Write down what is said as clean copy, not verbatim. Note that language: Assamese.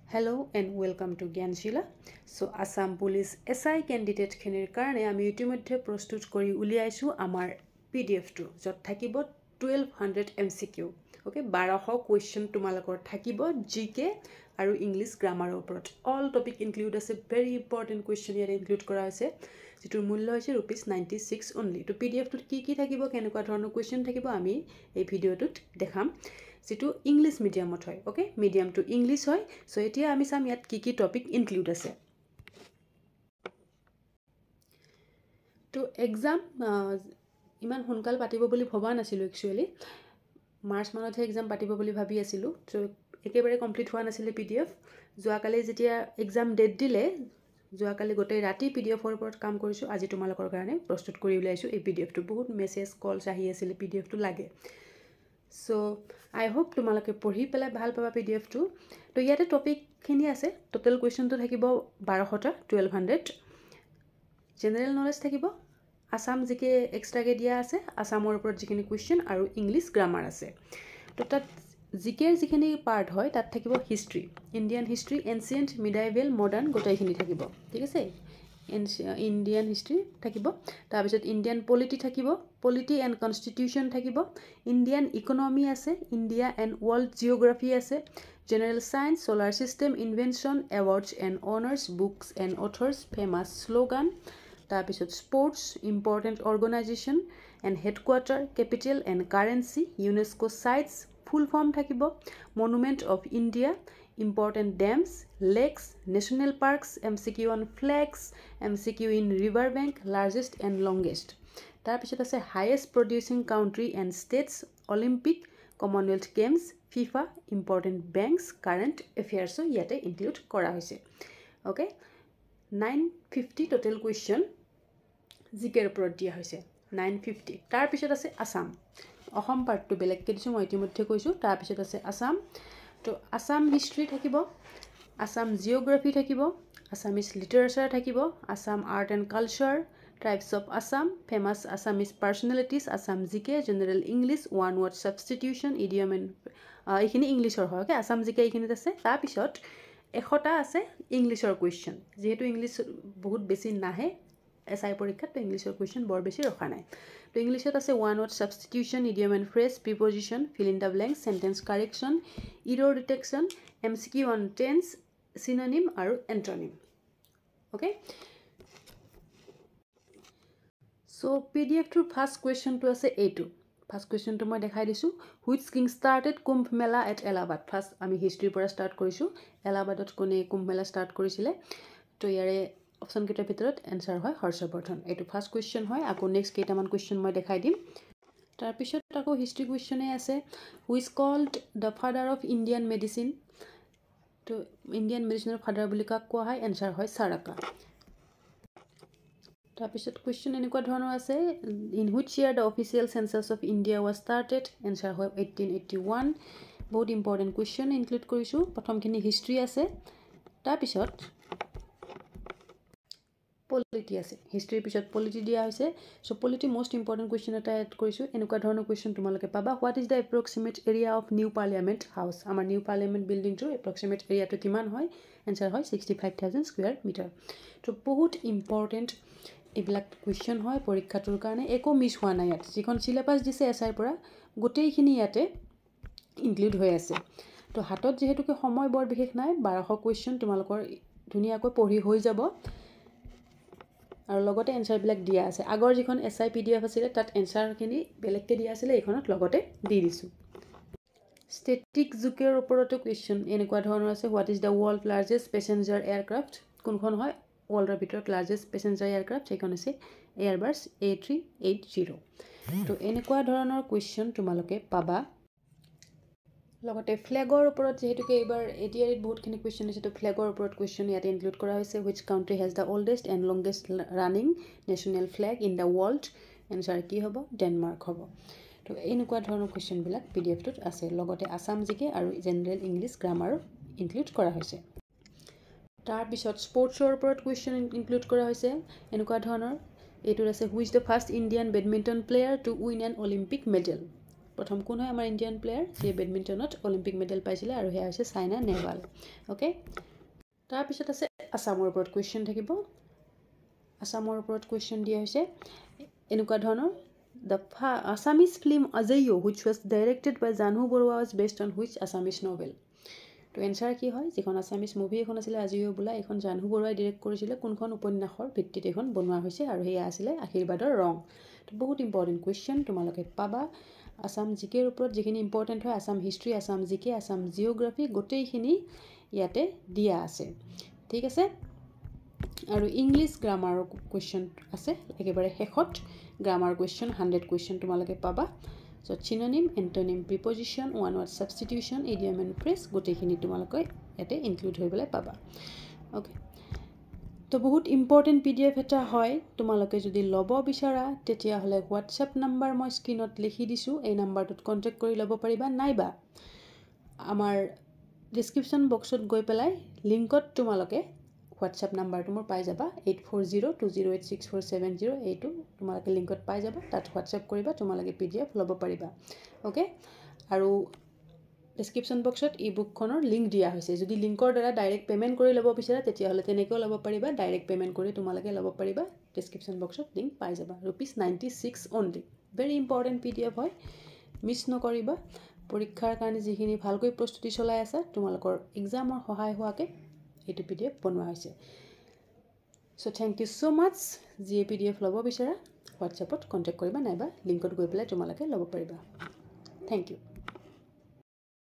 Hello and welcome to Gyanshila. So Assam Police SI candidate khinir karone ami itimodhye prostut kori uliaisu amar PDF to jot thakibo 1200 MCQ. Okay, 1200 question tumalakor thakibo GK aru English grammar oporot. All topic include as a very important question here include kora hoise. Jitur mulya hoise ₹96 only. To PDF to ki thakibo kenekwa dhoroner question thakibo ami ei video tut dekham. যেটো ইংলিশ মিডিয়ামত হয় ওকে মিডিয়াম টু ইংলিশ হয় সো এতিয়া আমি চাম ইয়াত কি টপিক ইনক্লুড আছে তো এক্সাম ইমান সোনকাল পাতিব বুলি ভবা নাছিলো একচুয়ালি মাৰ্চ মানতহে এক্সাম পাতিব বুলি ভাবি আছিলো তো একেবাৰে কমপ্লিট হোৱা নাছিলে পিডিএফ যোৱাকালি যেতিয়া এক্সাম ডেট দিলে যোৱাকালি গোটেই ৰাতি পিডিএফৰ ওপৰত কাম কৰিছো আজি তোমালোকৰ কাৰণে প্ৰস্তুত কৰি উলাইছো এই পিডিএফটো বহুত মেছেজ কলছ আহি আছিল পিডিএফটো লাগে So I hope তোমালোকে পঢ়ি পেলাই ভাল পাবা PDF টো তো ইয়াতে টপিক খিনি আছে টোটাল কোৱেশ্চন তো থাকিব 1200টা 1200 জেনাৰেল নলেজ থাকিব আসাম জিকে এক্সট্ৰাকে দিয়া আছে আসামৰ ওপৰত যিখিনি কোৱেশ্চন আৰু ইংলিশ গ্ৰামাৰ আছে তো তাত জিকেৰ যিখিনি পাৰ্ট হয় তাত থাকিব history Indian history ancient medieval modern গোটেইখিনি থাকিব ঠিক আছে ইণ্ডিয়ান হিষ্ট্ৰী থাকিব তাৰ পিছত ইণ্ডিয়ান পলিটি থাকিব পলিটি এণ্ড কনষ্টিটিউশ্যন থাকিব ইণ্ডিয়ান ইকনমি আছে ইণ্ডিয়া এণ্ড ৱৰ্ল্ড জিঅ'গ্ৰাফি আছে general science solar system invention awards and honours books and authors famous slogan তাৰ পিছত sports important organisation and headquarter capital and currency UNESCO sites full form থাকিব monument of India important dams, lakes, national parks, MCQ on flags, MCQ in river bank, largest and longest. তাৰ পিছত আছে highest producing country and states, Olympic, Commonwealth Games, FIFA, important banks, current affairs so ইয়াতে include কৰা হৈছে okay 950 total question জিকেৰ ওপৰত দিয়া হৈছে 950 তাৰ পিছত আছে আসাম অসম পাৰ্টটো বেলেগকৈ দিছো মই ইতিমধ্যে কৈছো তাৰ পিছত আছে আসাম তো আসাম হিষ্ট্ৰী থাকিব আসাম জিঅ'গ্ৰাফি থাকিব আসামিজ লিটাৰেচাৰ থাকিব Assam art and culture tribes of Assam famous Assamese personalities Assam GK general English one word substitution idiom and এইখিনি ইংলিছৰ হয় ওকে আসাম জিকে এইখিনিত আছে তাৰপিছত 100টা আছে ইংলিছৰ কুৱেশ্যন যেহেতু ইংলিছ বহুত বেছি নাহে এসআই পৰীক্ষাত ইংলিছৰ কুৱেশ্যন বৰ বেছি ৰখা নাই তো ইংলিছত আছে one word substitution idiom and phrase preposition fill in the blanks sentence correction error detection MCQ on tense synonym আৰু এন্টনিম ওকে সো পিডিএফটোৰ ফাৰ্ষ্ট কুৱেশ্যনটো আছে এইটো ফাৰ্ষ্ট কুৱেশ্যনটো মই দেখাই দিছোঁ which king started Kumbh Mela at Allahabad first আমি হিষ্ট্ৰীৰ পৰা ষ্টাৰ্ট কৰিছোঁ এলাহাবাদত কোনে কুম্ভ মেলা ষ্টাৰ্ট কৰিছিলে তো ইয়াৰে অপশ্যন কেইটাৰ ভিতৰত এনসাৰ হয় হৰ্ষবৰ্ধন এইটো ফাৰ্ষ্ট কুৱেশ্যন হয় আকৌ নেক্সট কেইটামান কুৱেশ্যন মই দেখাই দিম তাৰপিছত আকৌ হিষ্ট্ৰী কুৱেশ্যনে আছে which called the father of Indian medicine তো ইণ্ডিয়ান মেডিচিনৰ ফাদাৰ বুলি কাক কোৱা হয় এনসাৰ হয় চাৰাকা তাৰপিছত কুৱেশ্যন এনেকুৱা ধৰণৰ আছে in which year the official census of India was started answer হয় 1881 বহুত ইম্পৰ্টেণ্ট কুৱেশ্যন ইনক্লুড কৰিছোঁ প্ৰথমখিনি হিষ্ট্ৰী আছে তাৰপিছত পলিটি আছে হিষ্ট্ৰীৰ পিছত পলিটি দিয়া হৈছে so polity most important question এটা এড কৰিছোঁ এনেকুৱা ধৰণৰ কুৱেশ্যন তোমালোকে পাবা what is the approximate area of new parliament house আমাৰ নিউ পাৰ্লিয়ামেণ্ট বিল্ডিংটোৰ এপ্ৰক্সিমেট এৰিয়াটো কিমান হয় এনসাৰ হয় 65,000 স্কুৱেৰ মিটাৰ তো বহুত ইম্পৰ্টেণ্ট এইবিলাক কুৱেশ্যন হয় পৰীক্ষাটোৰ কাৰণে একো মিছ হোৱা নাই ইয়াত যিখন চিলেবাছ দিছে এছআইৰ পৰা গোটেইখিনি ইয়াতে ইনক্লুড হৈ আছে তো হাতত যেহেতুকে সময় বৰ বিশেষ নাই 1200 কুৱেশ্যন তোমালোকৰ ধুনীয়াকৈ পঢ়ি হৈ যাব আৰু লগতে এনসাৰবিলাক দিয়া আছে আগৰ যিখন এসআই পিডিএফ আছিলে তাত এনসাৰখিনি বেলেগকৈ দিয়া আছিলে এইখনত লগতে দি দিছোঁ ষ্টেটিক জুকেৰ ওপৰতো কুৱেশ্যন এনেকুৱা ধৰণৰ আছে what is the world largest passenger aircraft কোনখন হয় ৱৰ্ল্ডৰ ভিতৰত লাৰ্জেষ্ট পেচেঞ্জাৰ এয়াৰক্ৰাফ্ট সেইখন আছে এয়াৰবাছ A380 তো এনেকুৱা ধৰণৰ কুৱেশ্যন তোমালোকে পাবা লগতে ফ্লেগৰ ওপৰত যেহেতুকে এইবাৰ এডিআৰিত বহুতখিনি কুৱেশ্যন আছে তো ফ্লেগৰ ওপৰত কুৱেশ্যন ইয়াতে ইনক্লুড কৰা হৈছে which country has the oldest and longest running national flag in the world answer কি হ'ব ডেনমাৰ্ক হ'ব তো এনেকুৱা ধৰণৰ কুৱেশ্যনবিলাক পিডিএফটোত আছে লগতে আসাম জিকে আৰু জেনেৰেল ইংলিছ গ্ৰামাৰো ইনক্লুড কৰা হৈছে তাৰপিছত স্পৰ্টছৰ ওপৰত কুৱেশ্যন ইনক্লুড কৰা হৈছে এনেকুৱা ধৰণৰ এইটোত আছে which the first Indian badminton player to win N Olympic medal প্ৰথম কোন হয় আমাৰ ইণ্ডিয়ান প্লেয়াৰ যিয়ে বেডমিণ্টনত অলিম্পিক মেডেল পাইছিলে আৰু সেয়া হৈছে চাইনা নেহৱাল অ'কে তাৰপিছত আছে আছামৰ ওপৰত কুৱেশ্যন থাকিব আছামৰ ওপৰত কুৱেশ্যন দিয়া হৈছে এনেকুৱা ধৰণৰ the Assamese film Ajeyo which was directed by Jahnu Barua was based on which Assamese novel তো এনচাৰ কি হয় যিখন আছামিজ মুভি এখন আছিলে অজয়ো বোলা এইখন জাহ্নু বৰুৱাই ডিৰেক্ট কৰিছিলে কোনখন উপন্যাসৰ ভিত্তিত এইখন বনোৱা হৈছে আৰু সেয়া আছিলে আশীৰ্বাদৰ ৰং তো বহুত ইম্পৰ্টেণ্ট কুৱেশ্যন তোমালোকে পাবা আছাম জিকেৰ ওপৰত যিখিনি ইম্পৰ্টেণ্ট হয় আছাম হিষ্ট্ৰী আছাম জিকে আছাম জিঅ'গ্ৰাফী গোটেইখিনি ইয়াতে দিয়া আছে ঠিক আছে আৰু ইংলিছ গ্ৰামাৰৰ কুৱেশ্যন আছে একেবাৰে শেষত গ্ৰামাৰ কুৱেশ্যন 100 কুৱেশ্যন তোমালোকে পাবা so' synonym antonym preposition one word substitution idiom and phrase গোটেইখিনি তোমালোকে ইয়াতে ইনক্লুড হৈ পেলাই পাবা অ'কে তো বহুত ইম্পৰ্টেণ্ট PDF এটা হয় তোমালোকে যদি ল'ব বিচাৰা তেতিয়াহ'লে হোৱাটছএপ নাম্বাৰ মই স্ক্ৰীনত লিখি দিছোঁ এই নাম্বাৰটোত কণ্টেক্ট কৰি ল'ব পাৰিবা নাইবা আমাৰ ডিছক্ৰিপশ্যন বক্সত গৈ পেলাই লিংকত তোমালোকে হোৱাটছএপ নাম্বাৰটো মোৰ পাই যাবা 8402086470 এইটো তোমালোকে লিংকত পাই যাবা তাত হোৱাটছএপ কৰিবা তোমালোকে PDF ল'ব পাৰিবা অ'কে আৰু ডিছক্ৰিপশ্যন বক্সত ই বুকখনৰ লিংক দিয়া হৈছে যদি লিংকৰ দ্বাৰা ডাইৰেক্ট পে'মেণ্ট কৰি ল'ব বিচাৰা তেতিয়াহ'লে তেনেকৈও ল'ব পাৰিবা ডাইৰেক্ট পে'মেণ্ট কৰি তোমালোকে ল'ব পাৰিবা ডিছক্ৰিপশ্যন বক্সত লিংক পাই যাবা ₹96 অনলি ভেৰি ইম্পৰ্টেণ্ট PDF হয় মিছ নকৰিবা পৰীক্ষাৰ কাৰণে যিখিনি ভালকৈ প্ৰস্তুতি চলাই আছে তোমালোকৰ এক্সামৰ সহায় হোৱাকৈ এইটো PDF বনোৱা হৈছে চ' থেংক ইউ ছ' মাছ যিয়ে PDF ল'ব বিচাৰা হোৱাটছএপত কণ্টেক্ট কৰিবা নাইবা লিংকত গৈ পেলাই তোমালোকে ল'ব পাৰিবা থেংক ইউ